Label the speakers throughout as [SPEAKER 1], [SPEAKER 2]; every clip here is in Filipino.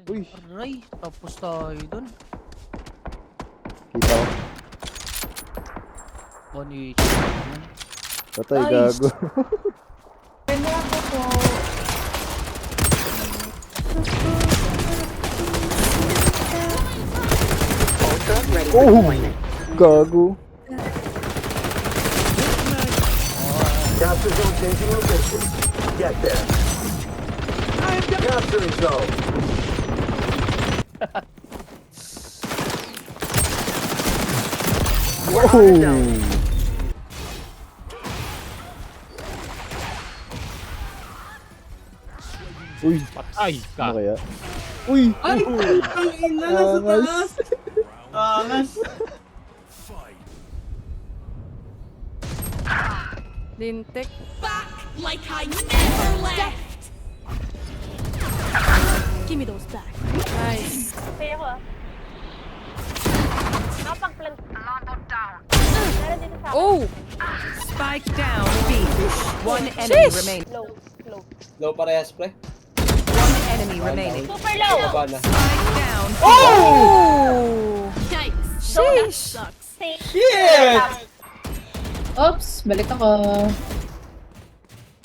[SPEAKER 1] Uy,
[SPEAKER 2] Aray, tapos tayo dun.
[SPEAKER 1] kita ko.
[SPEAKER 2] Bonnie.
[SPEAKER 1] Patay,
[SPEAKER 2] Nice.
[SPEAKER 1] gago.
[SPEAKER 3] Ganda ako po.
[SPEAKER 1] Oh! Gago.
[SPEAKER 4] Capture zone changing location. Get there. Capturing zone.
[SPEAKER 1] Oh! Uy,
[SPEAKER 5] Patay ka.
[SPEAKER 1] ano kaya? Uy!
[SPEAKER 3] Ay! Ang ina, nasa taas!
[SPEAKER 6] Angas.
[SPEAKER 7] Lintek.
[SPEAKER 8] Like I never left! Give me those back.
[SPEAKER 7] Nice.
[SPEAKER 3] Kaya ko ah. Nakapag-plant. Meron dito sa
[SPEAKER 7] Oh!
[SPEAKER 9] Spike down B. One enemy
[SPEAKER 7] Sheesh.
[SPEAKER 9] remains.
[SPEAKER 3] low. Low.
[SPEAKER 6] Low parehas, pre.
[SPEAKER 9] One enemy remaining.
[SPEAKER 3] Super low!
[SPEAKER 6] Baba na.
[SPEAKER 9] Spike down.
[SPEAKER 7] Oh!
[SPEAKER 8] Yikes.
[SPEAKER 7] Sheesh!
[SPEAKER 8] Sucks.
[SPEAKER 6] Shit!
[SPEAKER 3] Oops, balik ako.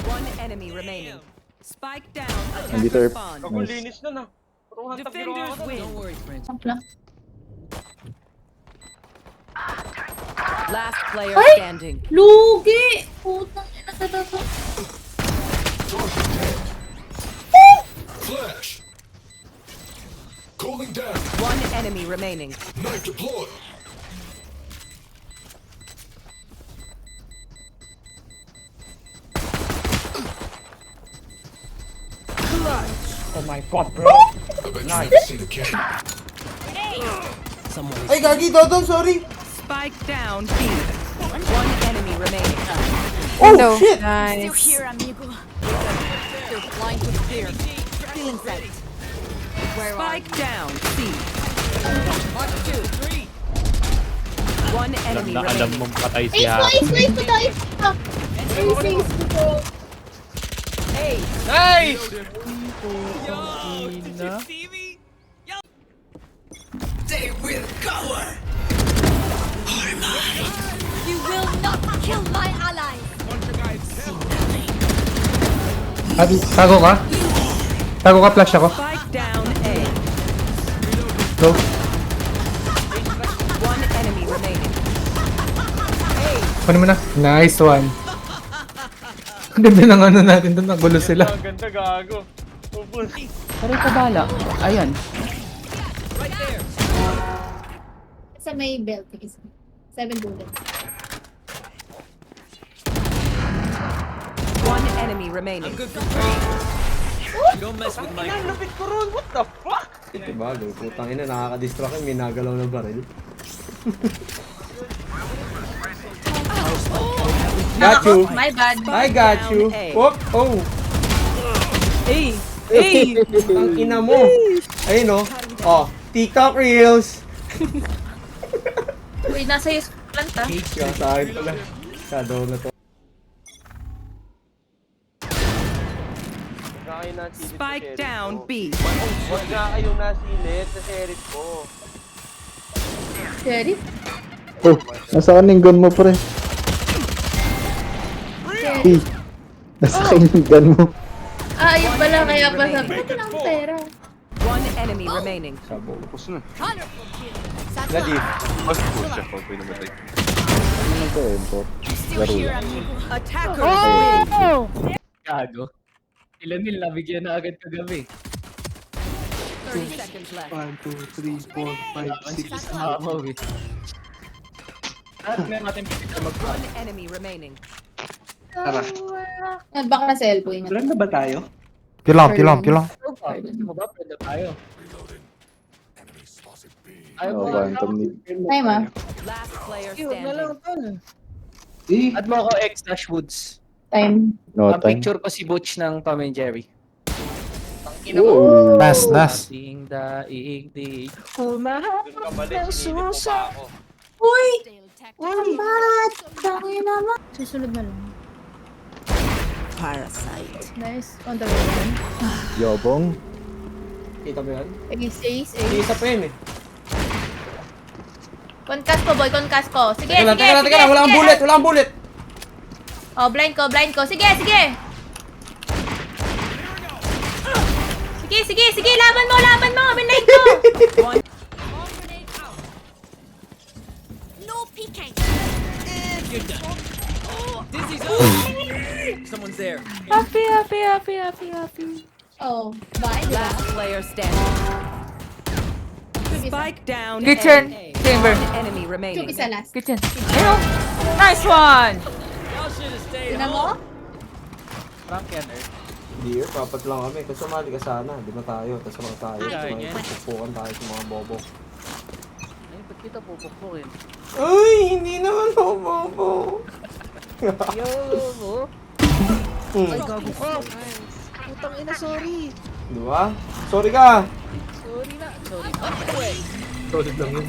[SPEAKER 9] One enemy remaining. Spike down.
[SPEAKER 1] Nandito,
[SPEAKER 9] Attacker
[SPEAKER 1] Erp.
[SPEAKER 9] spawn.
[SPEAKER 6] Ako linis na na. Puro hantap ginawa
[SPEAKER 9] Defenders
[SPEAKER 6] ko
[SPEAKER 9] win.
[SPEAKER 6] doon.
[SPEAKER 3] Sampla.
[SPEAKER 9] Last player
[SPEAKER 3] Ay!
[SPEAKER 9] standing.
[SPEAKER 3] Lugi! Putang ina sa tato.
[SPEAKER 4] Flash. Calling down.
[SPEAKER 9] One enemy remaining.
[SPEAKER 4] Knife deployed.
[SPEAKER 5] Oh my god, bro.
[SPEAKER 4] I bet you never seen a cat.
[SPEAKER 6] Ay, gagi, Dodon, sorry.
[SPEAKER 9] Spike down B. One enemy remaining.
[SPEAKER 7] Oh,
[SPEAKER 8] Still
[SPEAKER 7] nice.
[SPEAKER 8] here, amigo. They're blind with fear. Feeling ready. Where are
[SPEAKER 9] Spike down C. One enemy
[SPEAKER 5] Alam na alam
[SPEAKER 9] remaining.
[SPEAKER 5] mong patay
[SPEAKER 3] Ace
[SPEAKER 5] siya.
[SPEAKER 3] mo, ace mo, ace mo daw, ace mo. Ace, ace mo.
[SPEAKER 6] Nice!
[SPEAKER 2] Ina.
[SPEAKER 8] you will not kill my ally.
[SPEAKER 10] Tago ka? Tago ka, flash ako.
[SPEAKER 9] Spike down A.
[SPEAKER 10] Go.
[SPEAKER 9] One enemy remaining.
[SPEAKER 10] Kunin mo na. Nice one. Ang ganda ng ano natin doon. Nagulo sila.
[SPEAKER 6] Ang ganda, gago. Upul.
[SPEAKER 2] Aray ka bala. Ayan.
[SPEAKER 3] Sa may belt. 7 bullets.
[SPEAKER 9] One enemy remaining.
[SPEAKER 6] Ang lapit ko ron, what the fuck?
[SPEAKER 11] Ito ba? Putang ina, nakaka-distract yung minagalaw ng baril. Got you!
[SPEAKER 3] My bad.
[SPEAKER 11] I got you! Whoop! Oh!
[SPEAKER 7] Hey! Hey!
[SPEAKER 11] Ang ina mo! Ayun o. Oh, TikTok Reels!
[SPEAKER 3] Uy, nasa yung plant ah.
[SPEAKER 11] Kaya sa akin pala. Shadow na to.
[SPEAKER 6] Huwag kayo nasilip sa
[SPEAKER 9] Spike
[SPEAKER 6] sheriff
[SPEAKER 9] down
[SPEAKER 6] ko.
[SPEAKER 9] B.
[SPEAKER 6] Huwag ka kayong nasilip sa sheriff ko.
[SPEAKER 3] Sheriff?
[SPEAKER 1] Oh, nasaan yung gun mo, pre? Hey, nasaan yung gun mo?
[SPEAKER 3] Ah, yun pala. Kaya pa sabi, ba't lang ang pera?
[SPEAKER 9] One enemy remaining.
[SPEAKER 11] Ladi.
[SPEAKER 1] Ano to, import? Laro lang.
[SPEAKER 9] Attacker
[SPEAKER 7] Oh!
[SPEAKER 2] Gago. Ilan nila nabigyan na agad kagabi.
[SPEAKER 9] 30 seconds left.
[SPEAKER 10] 1, 2, 3, 4, 5, 6.
[SPEAKER 2] Tamaw eh. At meron natin pagkita
[SPEAKER 9] One enemy remaining.
[SPEAKER 3] Baka na cellphone.
[SPEAKER 10] Ilan na ba tayo?
[SPEAKER 2] Kilang. Gusto mo ba? Pwede tayo. Ayaw
[SPEAKER 1] Oh,
[SPEAKER 2] mo
[SPEAKER 1] quantum need.
[SPEAKER 3] Time ah.
[SPEAKER 9] Last player
[SPEAKER 2] Huwag na lang
[SPEAKER 9] standing.
[SPEAKER 2] tol. Add mo ako X-Woods.
[SPEAKER 3] Time.
[SPEAKER 1] No
[SPEAKER 2] Ang
[SPEAKER 1] time.
[SPEAKER 2] picture ko si Butch ng Tom and Jerry.
[SPEAKER 1] Oh.
[SPEAKER 10] Nas.
[SPEAKER 2] Daing daing di.
[SPEAKER 6] Doon ka mali, sinilip mo pa ako.
[SPEAKER 3] Uy!
[SPEAKER 8] Stale tactics.
[SPEAKER 3] What? Tangin naman. Susunod na lang.
[SPEAKER 9] Parasite.
[SPEAKER 3] Nice. On the way.
[SPEAKER 1] Yobong.
[SPEAKER 11] Kita mo yan?
[SPEAKER 3] Ace.
[SPEAKER 11] Isa pa yun eh.
[SPEAKER 3] Concuss ko, boy. Concuss ko. Sige,
[SPEAKER 11] Teka lang,
[SPEAKER 3] sige.
[SPEAKER 11] teka lang. Wala kang bullet, wala kang bullet.
[SPEAKER 3] Oh, blind ko. Sige. Sige. Laban mo. Midnight ko.
[SPEAKER 8] No peeking.
[SPEAKER 9] Someone's there.
[SPEAKER 7] Happy.
[SPEAKER 3] Oh, bye, di ba?
[SPEAKER 9] Last player standing. Spike down.
[SPEAKER 7] Kitchen.
[SPEAKER 9] A.
[SPEAKER 7] Chamber.
[SPEAKER 9] One enemy
[SPEAKER 3] Two
[SPEAKER 9] remaining.
[SPEAKER 3] isa last.
[SPEAKER 7] Kitchen. Ayun. Nice one!
[SPEAKER 3] Tingnan mo?
[SPEAKER 2] Rank yan, eh.
[SPEAKER 11] Hindi eh, papat lang kami. Kasi sumali ka sana. Di ba tayo? Tapos mga tayo. Pupukan tayo sa mga bobo.
[SPEAKER 2] Ay, ba't kita pupukpukin?
[SPEAKER 11] Ay, hindi naman ako bobo.
[SPEAKER 2] Yo, mo.
[SPEAKER 11] Ay,
[SPEAKER 2] gago ka. Putang ina, sorry.
[SPEAKER 11] Di ba? Sorry ka.
[SPEAKER 2] Sorry na. Sorry.
[SPEAKER 10] Solid lang yun.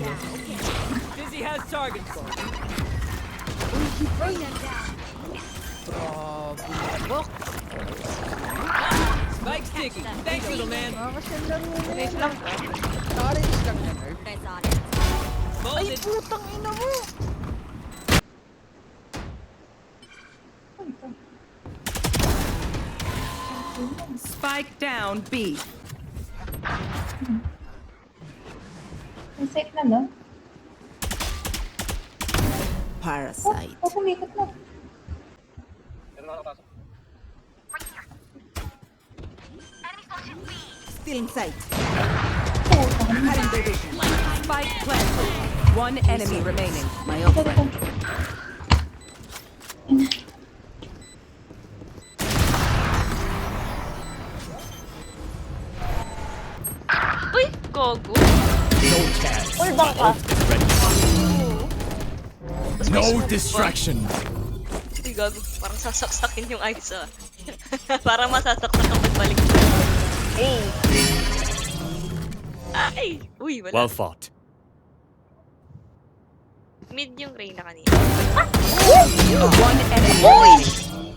[SPEAKER 9] Dizzy has target. Spike sticky. Thanks, little man.
[SPEAKER 2] Nice lang. Orange lang yan, eh.
[SPEAKER 8] Guys on it.
[SPEAKER 2] Ay, putang ina mo.
[SPEAKER 9] Spike down B.
[SPEAKER 3] Ang safe na, no?
[SPEAKER 9] Parasite.
[SPEAKER 3] Oh, kumikot na.
[SPEAKER 9] Still in sight. Spike planted. One enemy remaining. My own.
[SPEAKER 7] Uy, gogo.
[SPEAKER 3] Uy, baka.
[SPEAKER 4] No distraction.
[SPEAKER 7] Uy, gago. Parang sasaksakin yung ice, ah. Parang masasaksak ang pagbalik. Ay! Uy, wala.
[SPEAKER 4] Well fought.
[SPEAKER 7] Mid yung Reyna kanina.
[SPEAKER 9] One enemy.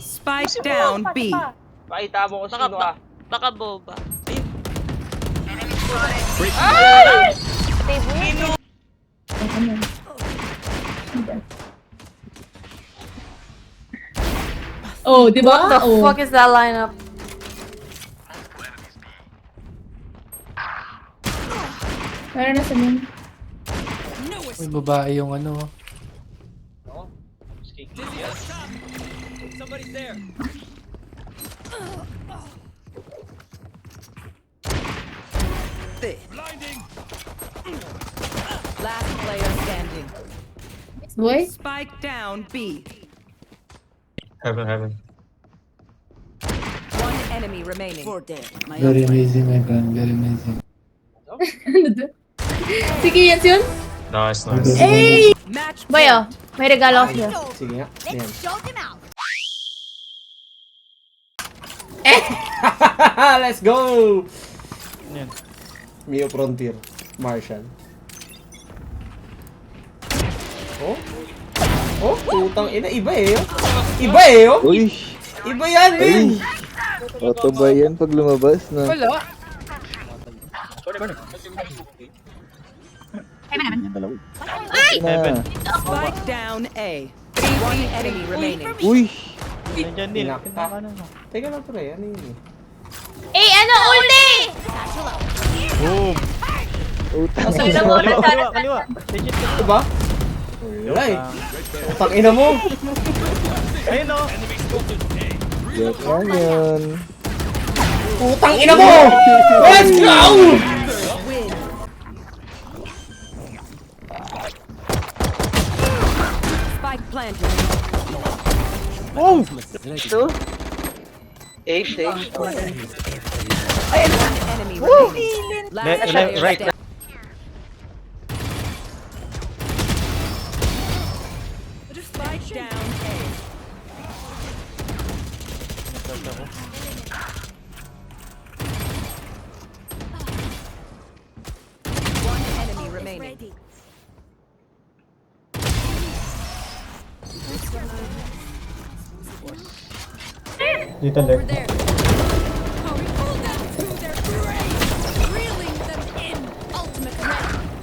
[SPEAKER 9] Spike down B.
[SPEAKER 6] Pakita mo kung sino ah.
[SPEAKER 7] Baka boba. Ayun.
[SPEAKER 3] Oh, di ba?
[SPEAKER 7] What the fuck is that lineup?
[SPEAKER 3] Meron na sa min.
[SPEAKER 10] Uy, babae yung ano.
[SPEAKER 9] Somebody's there. Last player standing.
[SPEAKER 3] Boy?
[SPEAKER 9] Spike down B.
[SPEAKER 10] Heaven.
[SPEAKER 9] One enemy remaining.
[SPEAKER 10] Very amazing, my friend. Very amazing.
[SPEAKER 3] Ano doon? Sige, yan yun?
[SPEAKER 10] Nice.
[SPEAKER 3] Hey!
[SPEAKER 9] Match
[SPEAKER 3] Boy, oh. May regalo ako sa'yo.
[SPEAKER 11] Sige nga. Yan.
[SPEAKER 8] Let's show them out.
[SPEAKER 11] Let's go!
[SPEAKER 2] Yan.
[SPEAKER 11] Mio Frontier. Marshall. Oh? Oh, putang ina. Iba eh. Oh. Iba eh. Oh.
[SPEAKER 1] Uy!
[SPEAKER 11] Iba yan, men.
[SPEAKER 1] Ay! Auto ba yan pag lumabas na?
[SPEAKER 7] Wala.
[SPEAKER 1] Dalawa.
[SPEAKER 3] Ay!
[SPEAKER 1] Na.
[SPEAKER 9] Spike down A. One enemy remaining.
[SPEAKER 1] Uy!
[SPEAKER 2] Nandiyan din.
[SPEAKER 11] Pinakta. Teka lang, pre. Ano yun eh?
[SPEAKER 3] Eh, ano? Ulti!
[SPEAKER 2] Boom.
[SPEAKER 1] Utang
[SPEAKER 3] Kaliwa mo.
[SPEAKER 2] Kaliwa. Legit ka.
[SPEAKER 11] Ito ba? Wala eh. Utang ina mo.
[SPEAKER 2] Ayun, oh.
[SPEAKER 1] Joke lang yun.
[SPEAKER 11] Utang ina mo! Let's go!
[SPEAKER 9] Spike planted.
[SPEAKER 2] Oh!
[SPEAKER 9] One enemy remaining. Last player
[SPEAKER 2] Right.
[SPEAKER 9] standing. Spike down A. One enemy remaining.
[SPEAKER 8] Over there. Pull them through their grave. Really?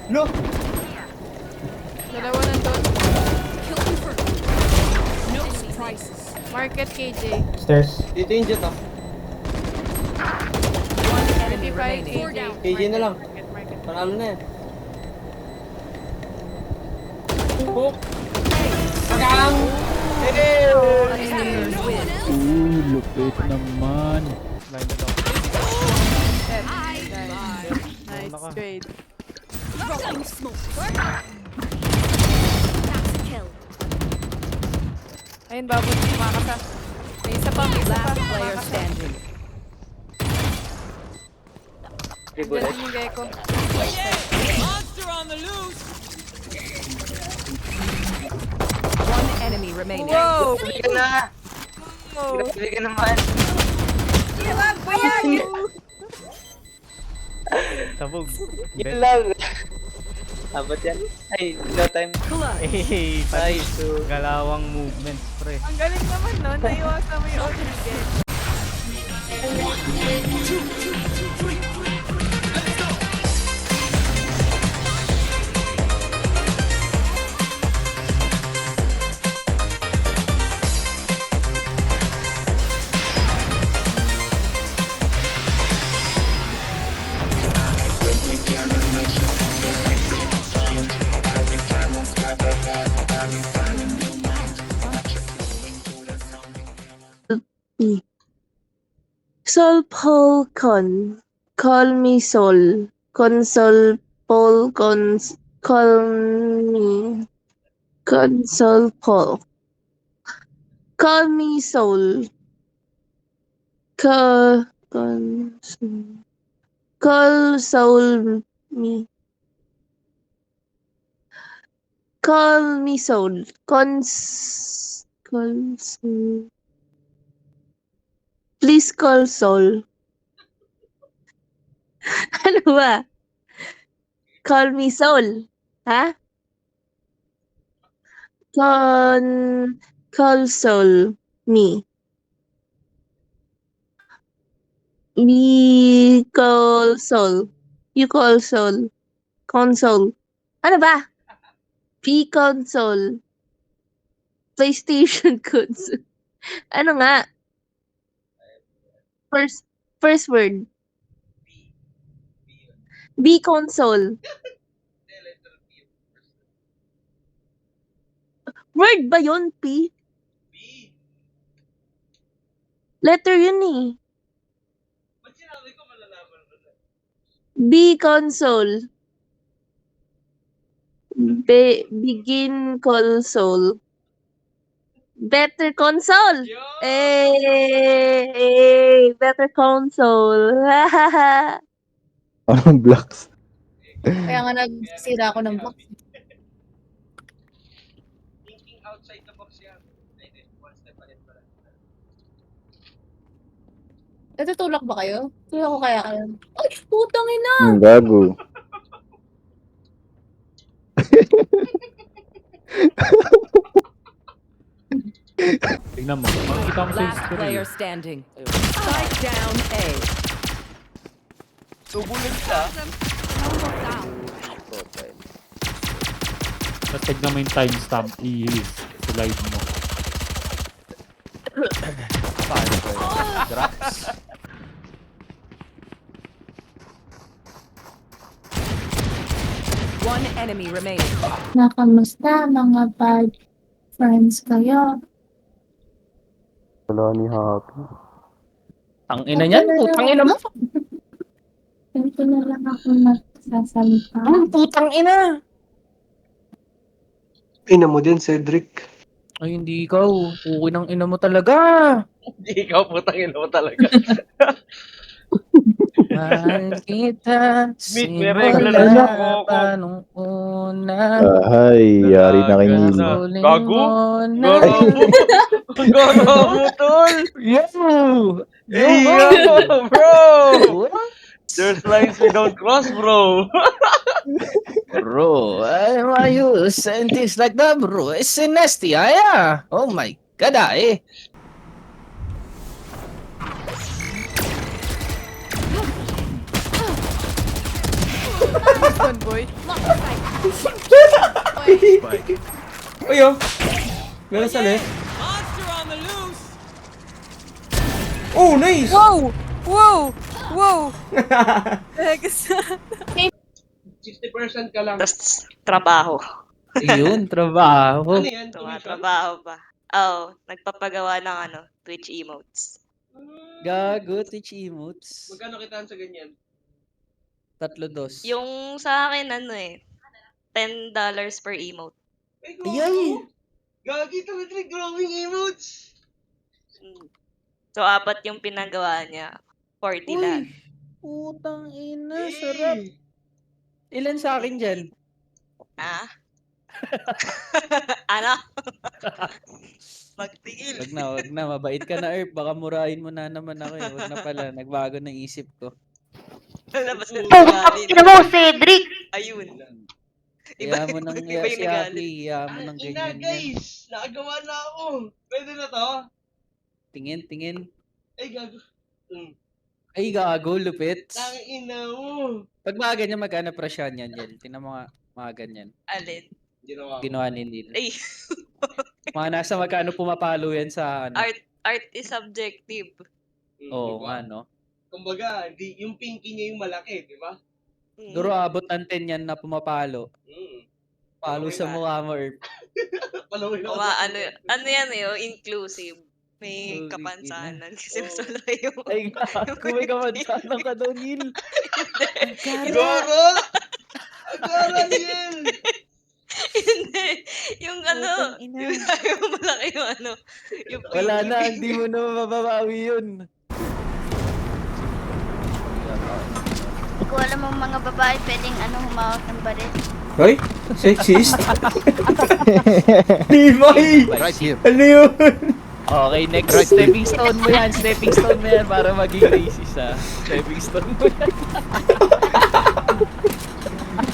[SPEAKER 2] No!
[SPEAKER 3] Dalawa nandun.
[SPEAKER 8] Kill confirmed. No surprises.
[SPEAKER 3] Market KJ.
[SPEAKER 10] Stairs.
[SPEAKER 2] Dito yung jet ah.
[SPEAKER 9] One enemy
[SPEAKER 3] 35
[SPEAKER 9] remaining.
[SPEAKER 8] Four
[SPEAKER 3] KJ.
[SPEAKER 8] down.
[SPEAKER 2] KJ na lang.
[SPEAKER 3] Market.
[SPEAKER 2] Panalo na yan. Hook! Pagkang! Hey!
[SPEAKER 1] Lupit naman.
[SPEAKER 5] Line na daw.
[SPEAKER 3] Nice trade.
[SPEAKER 8] Throwing smoke. Kill.
[SPEAKER 3] Ayun, baboy. Makakasa. May isa pa, may isa pa.
[SPEAKER 9] Last player
[SPEAKER 3] Makakasa.
[SPEAKER 9] standing.
[SPEAKER 3] Diyan yung gecko.
[SPEAKER 9] One enemy remaining.
[SPEAKER 3] Wow!
[SPEAKER 6] Bili ka na! Bili ka naman!
[SPEAKER 5] Sabog.
[SPEAKER 6] Yun lang! Abot yan? Ay, no time.
[SPEAKER 5] Hey,
[SPEAKER 6] Ay,
[SPEAKER 5] galawang movements, pre.
[SPEAKER 3] Ang galing naman nun. Naiwasan mo yung oxygen.
[SPEAKER 12] Sol Paul Con. Call me Sol. Console Paul call me. Console Paul. Call me Sol. Call Soul me. Call me Soul. Call Soul. Please call Soul. Ano ba? Call me Soul. Ha? Call Soul me. We call Soul. You call Soul. Console. Ano ba? P console. PlayStation console. Ano nga? First word. B console. Word ba yun, P? Letter yun eh. B console. Begin console. Better console. Better console.
[SPEAKER 1] Anong blocks?
[SPEAKER 3] Kaya nga nagsira ako ng box.
[SPEAKER 6] Thinking outside the box yan. One step ahead pala.
[SPEAKER 3] Natutulak ba kayo? Tulak ko kaya kayo. Ay, putang ina!
[SPEAKER 1] Gago.
[SPEAKER 5] Tignan mo. Makikita mo sa
[SPEAKER 9] Last
[SPEAKER 5] history.
[SPEAKER 9] player standing. Strike down A.
[SPEAKER 6] Subulan siya.
[SPEAKER 5] Tapos tignan mo yung timestamp. I-slide mo.
[SPEAKER 9] One enemy remaining.
[SPEAKER 3] Nakamusta mga bad friends kayo?
[SPEAKER 1] Wala ni Happy.
[SPEAKER 10] Ang ina niyan, putang ina mo.
[SPEAKER 3] Ganito na lang ako magsasalita.
[SPEAKER 10] Putang ina.
[SPEAKER 11] Ina mo din, Cedric.
[SPEAKER 10] Ay, hindi ikaw. Okay ng ina mo talaga.
[SPEAKER 6] Hindi ikaw putang ina mo talaga.
[SPEAKER 10] Mahal kita.
[SPEAKER 6] Meet, may regla na siya, Coco.
[SPEAKER 10] Nung una.
[SPEAKER 1] Ay, yari na kay Nilo.
[SPEAKER 6] Gago? Gago mo, tol!
[SPEAKER 10] Yo!
[SPEAKER 6] Hey, yo, bro! There's lines we don't cross, bro.
[SPEAKER 10] Bro, why you saying things like that, bro? It's nasty, yeah. Oh my god, eh.
[SPEAKER 8] one, boy.
[SPEAKER 11] Uy, oh. Meron sa left. Oh, nice!
[SPEAKER 8] Whoa! Whoa! Whoa!
[SPEAKER 2] 60% ka lang.
[SPEAKER 7] Tapos, trabaho.
[SPEAKER 10] Yun, trabaho.
[SPEAKER 2] Ano yan? Commission?
[SPEAKER 7] Trabaho pa. Oo, nagpapagawa ng Twitch emotes.
[SPEAKER 10] Gago, Twitch emotes.
[SPEAKER 2] Magkano kitaan sa ganyan?
[SPEAKER 10] 3-2.
[SPEAKER 7] Yung sa akin, $10 per emote.
[SPEAKER 2] Ay,
[SPEAKER 10] Ayay!
[SPEAKER 2] Gagi talaga growing emotes!
[SPEAKER 7] So, 4 yung pinagawa niya. 40 lang.
[SPEAKER 10] Putang ina, sarap. Ilan sa akin dyan?
[SPEAKER 7] Ah? Ano? Magtigil.
[SPEAKER 10] Wag na. Mabait ka na, Erp. Baka murahin mo na naman ako eh. Wag na pala. Nagbago ng isip ko.
[SPEAKER 7] Labas na galing.
[SPEAKER 12] Ina mo, Cedric!
[SPEAKER 7] Ayun.
[SPEAKER 10] Kaya mo nang
[SPEAKER 7] iba yung
[SPEAKER 10] si
[SPEAKER 7] nagalit.
[SPEAKER 10] Happy. Kaya mo
[SPEAKER 2] Ang
[SPEAKER 10] nang
[SPEAKER 2] ina,
[SPEAKER 10] ganyan yan.
[SPEAKER 2] guys! Nakagawa na ako! Pwede na to?
[SPEAKER 10] Tingin.
[SPEAKER 2] Ay, gago.
[SPEAKER 10] Ay, gago, lupit.
[SPEAKER 2] Tang ina mo!
[SPEAKER 10] Pag mga ganyan, magkano presyon yan, Jel? Tingnan mo nga, mga ganyan.
[SPEAKER 7] Alin?
[SPEAKER 2] Ginawa ko.
[SPEAKER 10] Ginawa ni Neil.
[SPEAKER 7] Ay,
[SPEAKER 10] Mga nasa magkano pumapalo yan sa ano.
[SPEAKER 7] art is subjective.
[SPEAKER 10] Oo,
[SPEAKER 2] Diba?
[SPEAKER 10] ano.
[SPEAKER 2] Kumbaga, yung pinky niya yung malaki, di ba?
[SPEAKER 10] Duro abot ng 10 yan na pumapalo. Palo sa mukha mo, Erp.
[SPEAKER 2] Palawin ako.
[SPEAKER 7] Ano yan inclusive. May
[SPEAKER 10] Oh,
[SPEAKER 7] kapansanan. Kasi mas
[SPEAKER 2] Oh.
[SPEAKER 7] malaki yung...
[SPEAKER 10] Ay, gago, may kamansanan ka daw, Neil.
[SPEAKER 2] Goro! Agara niyan!
[SPEAKER 7] Hindi. Yung yung malaki yung yung
[SPEAKER 10] Wala
[SPEAKER 7] pinky.
[SPEAKER 10] na, hindi mo na mababawi yun.
[SPEAKER 12] Hindi ko alam ang mga babae pwedeng humawak ng baril.
[SPEAKER 11] Hoy, sexist? Di ba?
[SPEAKER 4] Right here.
[SPEAKER 11] Ano yun?
[SPEAKER 10] Okay, next stepping stone mo yan. Stepping stone mo yan para maging racist, ha. Stepping stone mo yan.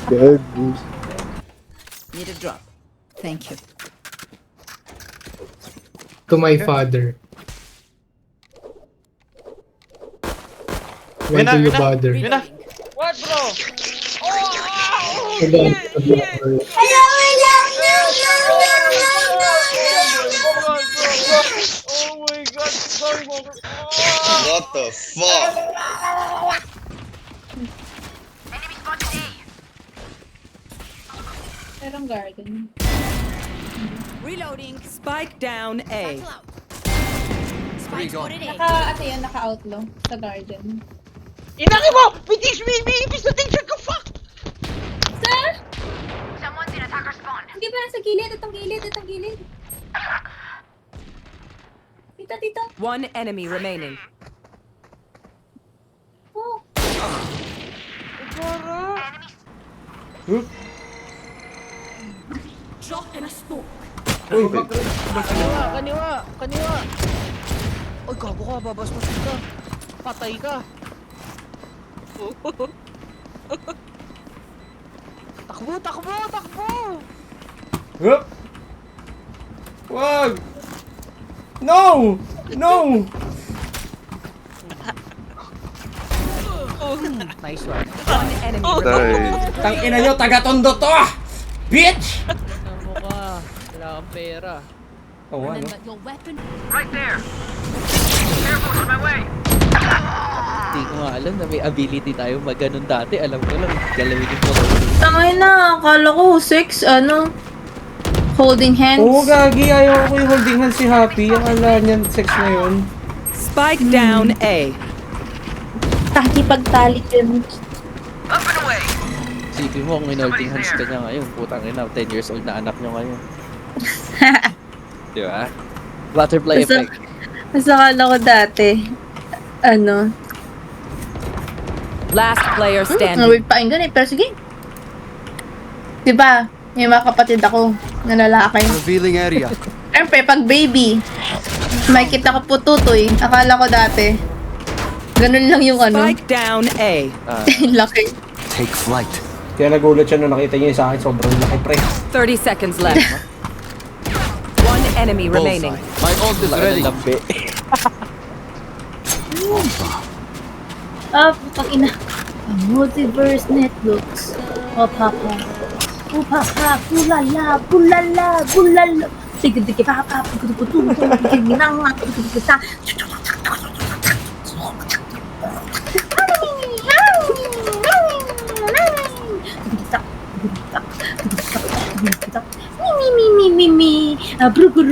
[SPEAKER 1] Gago.
[SPEAKER 8] Need a drop. Thank you.
[SPEAKER 13] To my father. Why do you bother?
[SPEAKER 6] What, bro? Oh my god, sorry, bro.
[SPEAKER 4] What the fuck?
[SPEAKER 3] Merong garden.
[SPEAKER 8] Reloading.
[SPEAKER 9] Spike down A.
[SPEAKER 3] Naka-outlaw sa garden.
[SPEAKER 6] Inaki mo! Bitis, ibis na teacher ko, fuck!
[SPEAKER 3] Sir? Hindi ba nasa gilid? Itong gilid. Tita.
[SPEAKER 9] One enemy remaining.
[SPEAKER 3] Oh.
[SPEAKER 11] Uy,
[SPEAKER 10] Kaniwa. Oy, gago ka, babasbasin ka. Patay ka. Takbo!
[SPEAKER 11] Hup! Wag! No!
[SPEAKER 10] Nice one.
[SPEAKER 9] One enemy remaining.
[SPEAKER 11] Tang ina nyo, taga-tondo to ah! Bitch!
[SPEAKER 10] Ano mo ka? Wala kang pera.
[SPEAKER 11] Oo, ano?
[SPEAKER 10] Hindi ko nga alam na may ability tayo mag-ganon dati. Alam ko lang, galawin yung mga
[SPEAKER 3] Tangay na, akala ko holding hands.
[SPEAKER 11] Oo, gagi. Ayaw ko yung holding hands si Happy. Akala niyan sex na yun.
[SPEAKER 9] Spike down A.
[SPEAKER 3] Takipagtalik yun.
[SPEAKER 10] Isipin mo kung in-holding hands ka niya ngayon. Putang ina, 10 years old na anak niyo ngayon. Di ba? Butterfly
[SPEAKER 3] Basta-
[SPEAKER 10] effect.
[SPEAKER 3] Mas akala ko dati,
[SPEAKER 9] Last player standing.
[SPEAKER 3] weird pakinggan pero sige. Diba, may mga kapatid ako na lalaki.
[SPEAKER 4] Revealing area.
[SPEAKER 3] Siyempre, pag baby, may kita ko po tutoy. Akala ko dati, ganun lang yung
[SPEAKER 9] Spike down A.
[SPEAKER 3] laki.
[SPEAKER 4] Take flight.
[SPEAKER 11] Kaya nagulat siya nung nakita niya sa akin. Sobrang laki, pre.
[SPEAKER 9] 30 seconds left. One enemy remaining.
[SPEAKER 4] My ult is ready.
[SPEAKER 10] Lambi.
[SPEAKER 3] Putang ina. Multiverse Netflix. Oh, papa. Oh, papa. Bulala, bulala, bulala. Sige, papa. Mi. Brugu.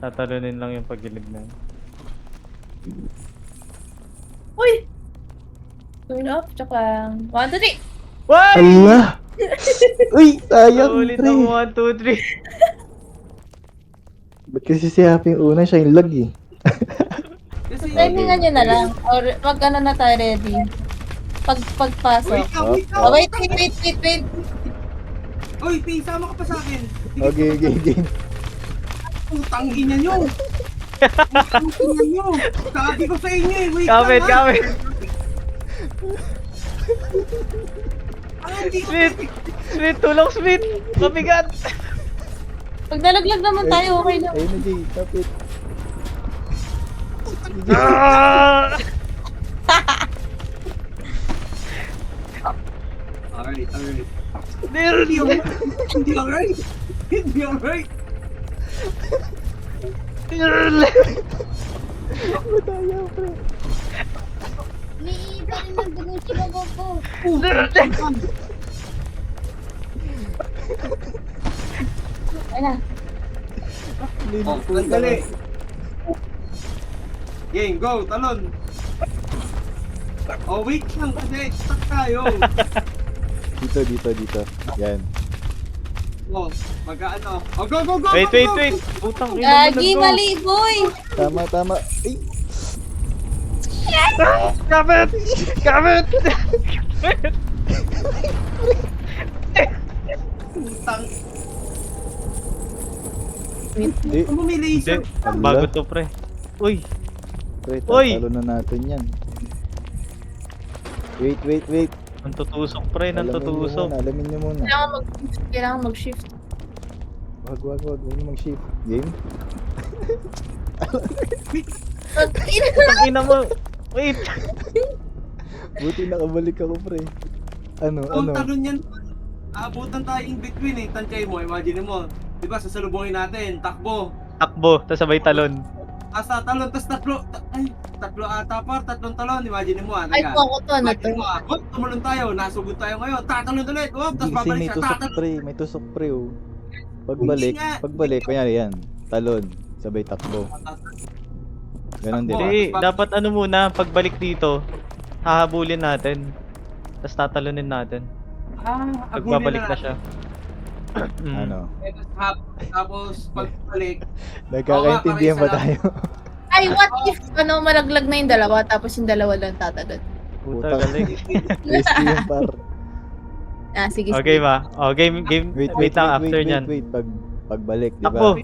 [SPEAKER 5] Tatalunin lang yung pagilid na.
[SPEAKER 3] Uy! Turn off, tsaka 1, 2, 3!
[SPEAKER 5] Why?
[SPEAKER 1] Allah! Uy, sayang,
[SPEAKER 5] Ulit
[SPEAKER 1] pre.
[SPEAKER 5] ang 1, 2, 3.
[SPEAKER 1] Ba't kasi si Happy yung una, siya yung lag eh.
[SPEAKER 3] Timingan nyo na lang. Or wag ano na tayo ready. Pagpasok. Oh, wait.
[SPEAKER 6] Uy, P, sama ka pa sa akin.
[SPEAKER 1] Okay.
[SPEAKER 6] Putang ina nyo. Putang ina nyo. Sabi ko sa inyo eh. Wait
[SPEAKER 5] Kapit. Sweet, tulong sweet. Mabigat.
[SPEAKER 3] Pag nalaglag naman tayo, okay na.
[SPEAKER 1] Ayun na, Jay, kapit.
[SPEAKER 6] Alright. Hindi alright.
[SPEAKER 1] Mataya, pre.
[SPEAKER 12] Umiiba rin ng dugo si Bobo.
[SPEAKER 3] Ayun na.
[SPEAKER 6] Dali. Game, go, talon. Oh, wait lang kasi stuck tayo.
[SPEAKER 1] Dito. Yan.
[SPEAKER 6] Oh, mag-ano. Oh, go.
[SPEAKER 5] Wait. Putang ina mo.
[SPEAKER 3] Gagi, mali, boy!
[SPEAKER 1] Tama. Ay!
[SPEAKER 5] Kapit.
[SPEAKER 6] Putang.
[SPEAKER 1] Hindi.
[SPEAKER 6] Ano may laser?
[SPEAKER 5] Bago to pre. Uy.
[SPEAKER 1] Pre,
[SPEAKER 5] Uy!
[SPEAKER 1] tatalo na natin yan. Wait.
[SPEAKER 5] Nantutusok pre, nantutusok.
[SPEAKER 1] Alamin nyo muna.
[SPEAKER 3] Kailangan mag-shift.
[SPEAKER 1] Wag. Huwag nyo mag-shift. Game?
[SPEAKER 5] Putang ina mo. Wait.
[SPEAKER 1] Buti nakabalik ako, pre. Ano?
[SPEAKER 6] Ang talon yan. Aabutan tayo in between eh. Tansay mo, imagine mo. Diba, sasalubungin natin, takbo.
[SPEAKER 5] Tas sabay talon.
[SPEAKER 6] Asa talon, tas tatlo ata par, tatlong talon, imagine mo ah.
[SPEAKER 3] Ay, ako to, ano to?
[SPEAKER 6] Imagine mo ah, tumulong tayo, nasugod tayo ngayon, tatalon ulit, tas
[SPEAKER 1] Kasi
[SPEAKER 6] babalik
[SPEAKER 1] may
[SPEAKER 6] siya,
[SPEAKER 1] tusok,
[SPEAKER 6] tatalon.
[SPEAKER 1] pre. May tusok, pre, oh.
[SPEAKER 6] Hindi nga.
[SPEAKER 1] Pagbalik, kunyari yan. Talon. Sabay takbo. Ganon din.
[SPEAKER 5] Hindi, dapat ano muna, pagbalik dito, hahabulin natin. Tas tatalunin natin. Pagbabalik na siya.
[SPEAKER 1] Ano?
[SPEAKER 6] Tapos pagbalik,
[SPEAKER 1] Nagkakaintindihan ba tayo?
[SPEAKER 3] Ay, what if malaglag na yung dalawa tapos yung dalawa lang tatalon?
[SPEAKER 5] Puta galing.
[SPEAKER 1] Risky yung par.
[SPEAKER 3] Sige.
[SPEAKER 5] Okay ba? Oh, game. Wait lang after niyan.
[SPEAKER 1] Wait. Pagbalik, di
[SPEAKER 5] Takbo.
[SPEAKER 1] ba?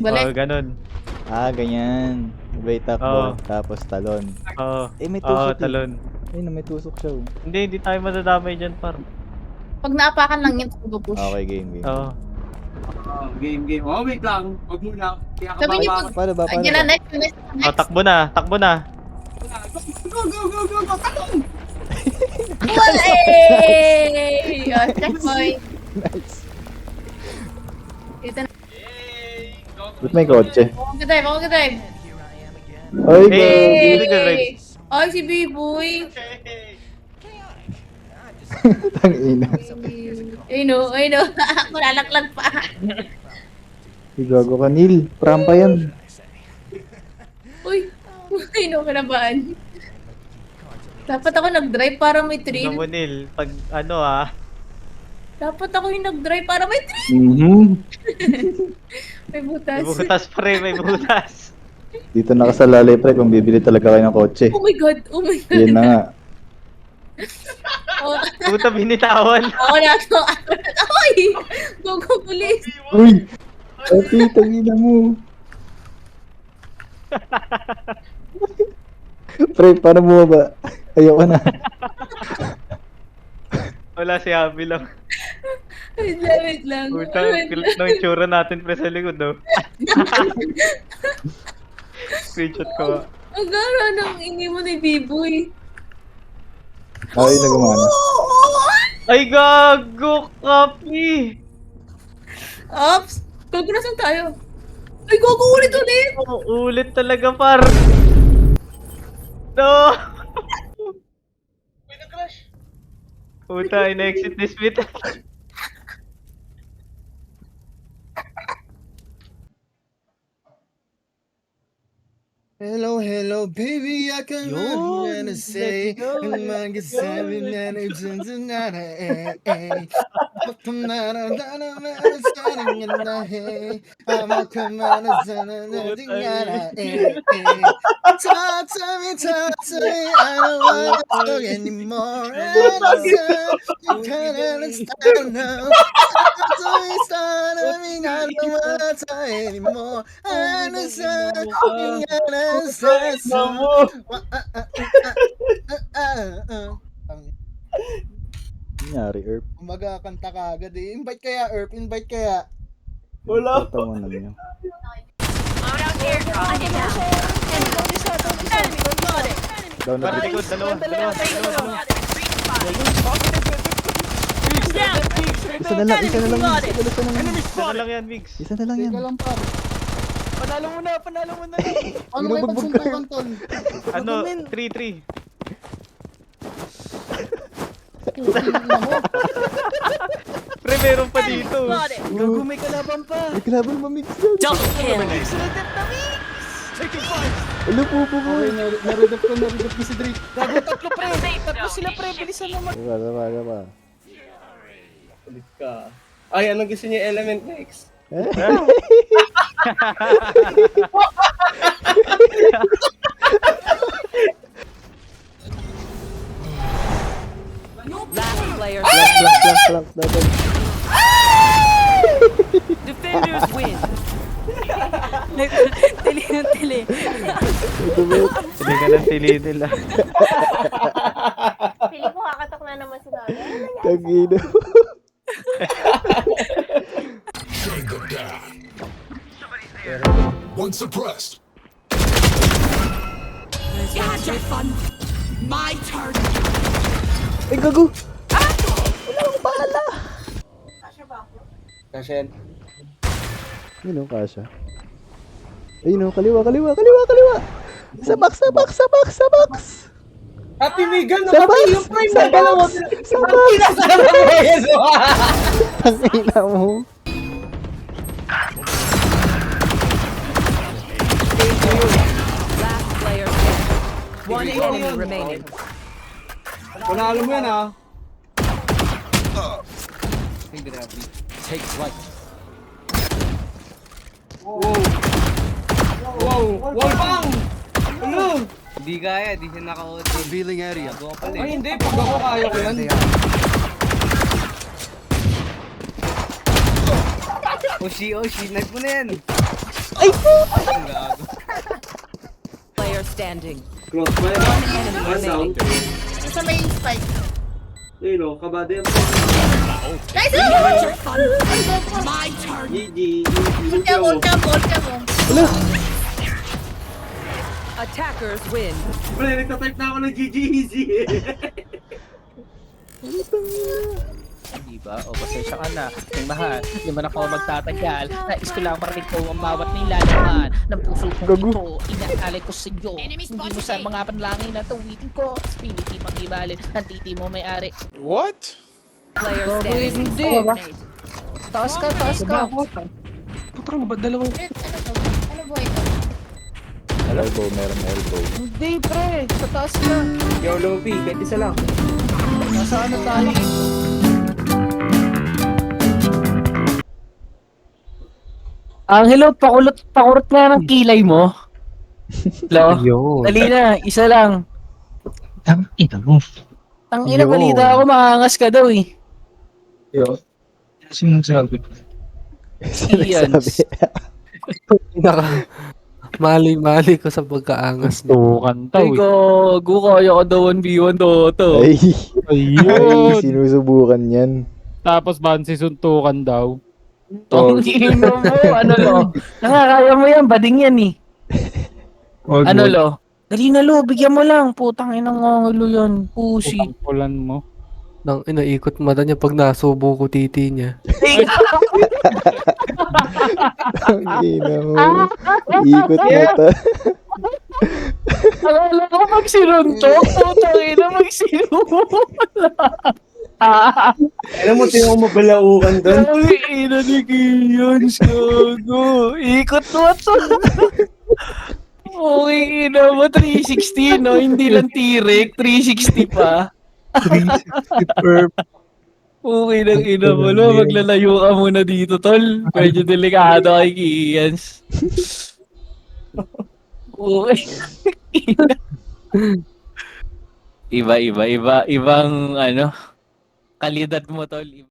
[SPEAKER 3] Balik.
[SPEAKER 5] Oh, ganun.
[SPEAKER 1] Ganyan. Sabay takbo, tapos talon.
[SPEAKER 5] Oo.
[SPEAKER 1] May tusok
[SPEAKER 5] talon.
[SPEAKER 1] Ayun, may tusok siya, oh.
[SPEAKER 5] Hindi tayo madadamay dyan par.
[SPEAKER 3] Pag naapakan lang yun, push.
[SPEAKER 1] Okay, game.
[SPEAKER 5] Oo.
[SPEAKER 6] game. Oh, wait lang, wag muna.
[SPEAKER 3] Sabi niyo pag...
[SPEAKER 1] Paano ba?
[SPEAKER 3] Yan na, next.
[SPEAKER 5] Oh, takbo na.
[SPEAKER 6] Go, talon!
[SPEAKER 3] Hey! Checkpoint.
[SPEAKER 1] Nice.
[SPEAKER 3] Ito na.
[SPEAKER 1] Ba't may kotse?
[SPEAKER 3] Ako drive.
[SPEAKER 1] Ay,
[SPEAKER 5] Hey!
[SPEAKER 3] Hey! Ay, si B-Boy.
[SPEAKER 1] Tangina.
[SPEAKER 3] Ay no. Ako lalaklag pa.
[SPEAKER 1] Igago ka, Neil. Prampa yan.
[SPEAKER 3] Uy, ay no, kinabaan. Dapat ako nag-drive para may thrill.
[SPEAKER 5] Namunil. Pag
[SPEAKER 3] Dapat ako yung nag-drive para may thrill. May butas.
[SPEAKER 5] May butas pre, may butas.
[SPEAKER 1] Dito nakasalalay, pre, kung bibili talaga kayo ng kotse.
[SPEAKER 3] Oh my god.
[SPEAKER 1] Yan na nga.
[SPEAKER 5] Puta binitawan.
[SPEAKER 3] Ako na to. Ay! Go, police.
[SPEAKER 1] Uy! Ati, tangina mo. Pre, paano mo ba? Ayoko na.
[SPEAKER 5] Wala si Abby lang.
[SPEAKER 3] Wait lang.
[SPEAKER 5] Puta, kilit na yung tsura natin pre sa likod, oh. Screenshot ko.
[SPEAKER 3] Ang gara ng ini mo ni B-Boy.
[SPEAKER 1] Ay, nagumana.
[SPEAKER 5] Ay, gago! Copy!
[SPEAKER 3] Ops! Gago na saan tayo? Ay, gago ulit!
[SPEAKER 5] Ulit talaga, par! No! Puta, ina-exit this bit.
[SPEAKER 4] Hello, hello, baby, I can run and say, and man get seven and it's in the night. Come on, I'm standing in the hay. I'm a come on, I'm standing in the night. Talk to me, I don't want to talk anymore. You can't understand now. Talk to me, I don't want to talk anymore. I understand, you gotta understand.
[SPEAKER 1] Nangyari, Erp.
[SPEAKER 4] Umaga kanta ka agad eh. Invite kaya, Erp. Invite kaya.
[SPEAKER 6] Wala.
[SPEAKER 1] Tawanan niyo. Down na
[SPEAKER 5] Par,
[SPEAKER 1] dito.
[SPEAKER 5] likod, dalawa.
[SPEAKER 1] Isa na lang.
[SPEAKER 5] Isa na lang yan, Migs.
[SPEAKER 1] Isa na lang yan.
[SPEAKER 10] Panalo mo na.
[SPEAKER 4] Ano kayo pagsuntukan, Tol?
[SPEAKER 5] Ano, 3-3. Pre, meron pa dito.
[SPEAKER 10] Gago, may kalaban pa.
[SPEAKER 1] May kalaban ba, Mix?
[SPEAKER 9] Double kill.
[SPEAKER 1] Ano po.
[SPEAKER 4] Naridap ko si Drake.
[SPEAKER 10] Gago, tatlo pre. Tatlo sila pre. Bilisan mo mag...
[SPEAKER 1] Diba.
[SPEAKER 6] Ulit ka. Ay, anong gusto niyo element next?
[SPEAKER 9] Last player.
[SPEAKER 1] Flank.
[SPEAKER 9] Defenders win. Tili.
[SPEAKER 5] Hindi ka ng tili nila.
[SPEAKER 12] Pili ko kakatok na naman si Nana.
[SPEAKER 1] Tagino.
[SPEAKER 13] One suppressed.
[SPEAKER 9] My turn.
[SPEAKER 1] Ay, gago.
[SPEAKER 6] Kashen.
[SPEAKER 1] Yun o, kasha. Ayun o, kaliwa. Sa box.
[SPEAKER 6] Happy Megan,
[SPEAKER 1] Sa box.
[SPEAKER 6] nakapili yung prime na dalawa.
[SPEAKER 1] Sa box.
[SPEAKER 6] Pinasama mo yun.
[SPEAKER 1] Tangina mo.
[SPEAKER 9] Last player. One enemy remaining.
[SPEAKER 6] Panalo mo yan, ah.
[SPEAKER 10] Take flight.
[SPEAKER 6] Wow, bang! Ano?
[SPEAKER 2] Hindi kaya, di siya naka-OT.
[SPEAKER 4] Revealing area.
[SPEAKER 6] Ay, hindi. Pag ako kaya ko yan.
[SPEAKER 2] Oshi, knife mo na yan.
[SPEAKER 9] Player standing.
[SPEAKER 6] Close pa yan.
[SPEAKER 9] Enemy
[SPEAKER 6] One down.
[SPEAKER 9] remaining.
[SPEAKER 12] Sa may spike.
[SPEAKER 6] Ayun o, kabady yan.
[SPEAKER 12] Nice!
[SPEAKER 9] My turn.
[SPEAKER 6] GG.
[SPEAKER 12] Ult ka mo.
[SPEAKER 9] Attackers win.
[SPEAKER 6] Pre, nagtatype na ako ng GG easy eh.
[SPEAKER 10] Diba? O, pasensya ka na. Yung mahal, di man ako magtatagal. Nais ko lang marinig ko ang bawat nilalaman ng puso kong ito. Inaalay ko sa iyo. Hindi mo sa mga panlangin na tawitin ko. Spinity mangibalin. Nanditi mo may-ari.
[SPEAKER 13] What?
[SPEAKER 9] Player standing.
[SPEAKER 10] Hindi. Taas ka.
[SPEAKER 2] Putang ba dalawang...
[SPEAKER 12] Ano ba ito?
[SPEAKER 1] Elbow, meron elbow.
[SPEAKER 10] Hindi, pre. Sa taas ka.
[SPEAKER 6] Yo, Lopi, kahit isa lang.
[SPEAKER 10] Nasaan na tayo? Angelo, pakurot nga ng kilay mo. Hello? Dali na, isa lang. Ang ina, balita ako, maangas ka daw eh.
[SPEAKER 1] Sinasabi.
[SPEAKER 2] Mali ko sa pagkaangas.
[SPEAKER 10] Tukan tao eh. Gago, kaya ka daw 1v1 to.
[SPEAKER 1] Ay, sinusubukan yan.
[SPEAKER 14] Tapos Bansi suntukan daw.
[SPEAKER 10] Ang ino mo, ano lo? Nakakaya mo yan, bading yan eh. Ano lo? Dali na lo, bigyan mo lang. Putang inang ngangalo yan. Pusi.
[SPEAKER 14] Pulan mo.
[SPEAKER 15] Nang inaikot mata niya pag nasubo ko titi niya.
[SPEAKER 1] Ang ina mo. Ikot mata.
[SPEAKER 10] Akala ko magsinuntok. Putang ina, magsinuntok.
[SPEAKER 2] Alam mo, tinong mabalaukan doon.
[SPEAKER 10] Ang ina ni Kian, gago. Ikot mo to. Okay, ina mo, 360, no? Hindi lang T-Rex, 360 pa.
[SPEAKER 15] 360 perp.
[SPEAKER 10] Okay lang, ina mo, no? Maglalayo ka muna dito, tol. Medyo delikado kay Kian. Okay. Ibang, kalidad mo, tol.